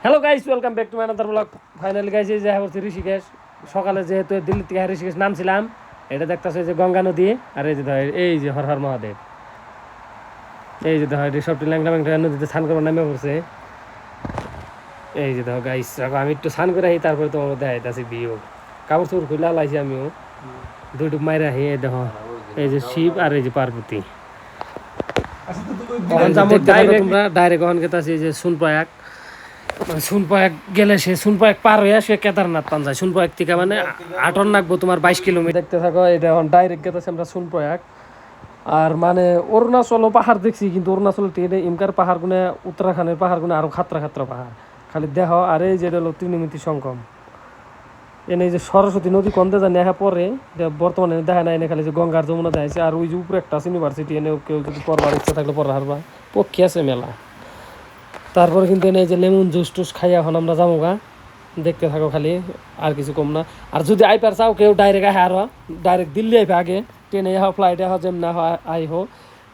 Hello guys, welcome back to my another blog. Finally guys, এই যে হচ্ছে ঋষিকেশ। সকালে যেহেতু দিল্লি থেকে ঋষিকেশ নামছিলাম, এটা দেখতেছে যে গঙ্গা নদী, আর এই যে এই যে হর হর মহাদেব। এই যে দেখো সবটি ল্যাংটা ম্যাংটা নদীতে স্নান করবার নামে পড়ছে। এই যে দেখো গাইস, আমি একটু স্নান করে আহি, তারপরে তোমার দেখাইতেছি ভিউ। কাপড় চোপড় খুলে লাইছি আমিও, দুইটুক মাইরে আহি। এই দেখো এই যে শিব আর এই যে পার্বতী। তোমরা ডাইরেক্ট ওখান গেতাছি যে সুনপ্রয়াগ। সুনপ্রয়াগ গেলে সে সুনপ্রয়াগ পার হয়ে সে কেদারনাথ পান যায়। সুনপ্রয়াগ থেকে মানে আটন নাকবো তোমার 22 কিলোমিটার। দেখতে থাকো, এটা এখন ডাইরেক্ট গেতেছি আমরা সুনপ্রয়াগ। আর মানে অরুণাচলও পাহাড় দেখছি, কিন্তু অরুণাচল থেকে ইমকার পাহাড় গুনে, উত্তরাখণ্ডের পাহাড় গুনে আরো খাতরা খাতরা পাহাড় খালি দেহ। আর এই যেটা হলো ত্রিনিমিতি সঙ্গম। এনে যে সরস্বতী নদী কন্দে যা নেহা পরে, বর্তমানে দেখা নাই, এনে খালি যে গঙ্গার যমুনা দেখাইছে। আর ওই যে উপরে একটা ইউনিভার্সিটি, এনে কেউ যদি পড়বার ইচ্ছা থাকলে পড়া হারবা, পক্ষে আছে মেলা। তারপরে কিন্তু এনে যে লেমন জুস টুস খাইয়া এখন আমরা যাবো গা। দেখতে থাকো খালি, আর কিছু কম না। আর যদি আইপার চাও কেউ ডাইরেক্ট আহে, আরো ডাইরেক্ট দিল্লি আইবে। আগে ট্রেনে আহ, ফ্লাইটে আহ, যেমন না আইহো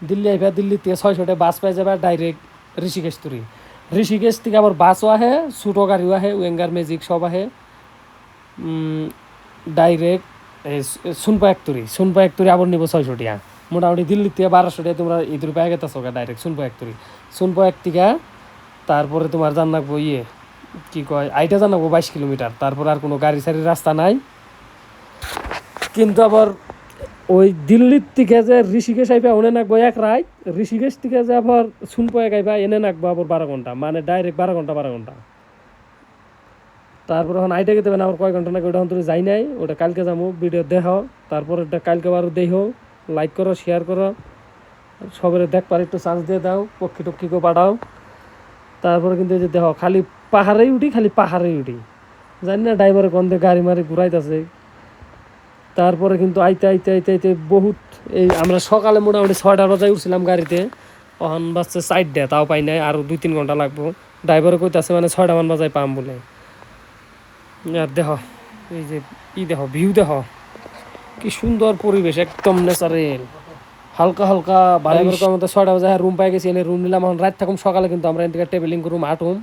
দিল্লি আইবা। দিল্লিতে 600 বাস পাই যাবে ডাইরেক্ট ঋষিকেশ তুরি। ঋষিকেশ থেকে আবার বাসও আহে, ছোটো গাড়িও আহে, উইঙ্গার ম্যাজিক সব আহে ডাইরেক্ট সুনপ্রয়াগ তুরি। সুনপ্রয়াগ তুরি আবার নিব 600 টাকা। মোটামুটি দিল্লির থেকে 1200 টাকা তোমরা ইঁদুর পায়ে গেতেছো ডাইরেক্ট সুনপ্রয়াগ তুরি। সুনপ্রয়াগ থেকে তারপরে তোমার জান রাখবো কি কয় আইটা জানাবো 22 কিলোমিটার। তারপর আর কোনো গাড়ি সারির রাস্তা নাই। কিন্তু আবার ওই দিল্লির থেকে যে ঋষিকেশ আইবা ওনে নাকবো এক রাত। ঋষিকেশ থেকে যে আবার সুনপ্রয়াগ আইবা এনে নাকবো আবার 12 ঘন্টা, মানে ডাইরেক্ট 12 ঘন্টা। তারপর এখন আইটা গেতে আমার কয় ঘন্টা নাকি, ওটা এখন তুমি যাই নাই, ওটা কালকে যাবো। ভিডিও দেখো, তারপর এটা কালকে আরও দেখো, লাইক করো, শেয়ার করো, সবের দেখবার একটু চান্স দিয়ে দাও, পক্ষী টক্ষীকেও পাঠাও। তারপরে কিন্তু এই যে দেখো খালি পাহাড়েই উঠি, খালি পাহাড়েই উঠি। জানি না ড্রাইভারে গন্ধে গাড়ি মারি ঘুরাইতেছে। তারপরে কিন্তু আইতে আইতে আইতে আইতে বহুত, এই আমরা সকালে মোটামুটি 6টা বাজায় উঠছিলাম গাড়িতে, ওখান বাজছে 4টা, তাও পাই নাই, আরও 2-3 ঘন্টা লাগবো। ড্রাইভারে কইতাছে মানে 6টা বাজায় পাম বলে। আর দেখো এই যে দেখো ভিউ, দেখো কি সুন্দর পরিবেশ, একদম ন্যাচারেল। হালকা হালকা বাড়ি মতো 6টা বাজে রুম পাই গেছি, এনে রুম নিলাম। এখন রাত থাকুম, সকালে কিন্তু আমরা এদিকে ট্রাভেলিং করুম, আটুম।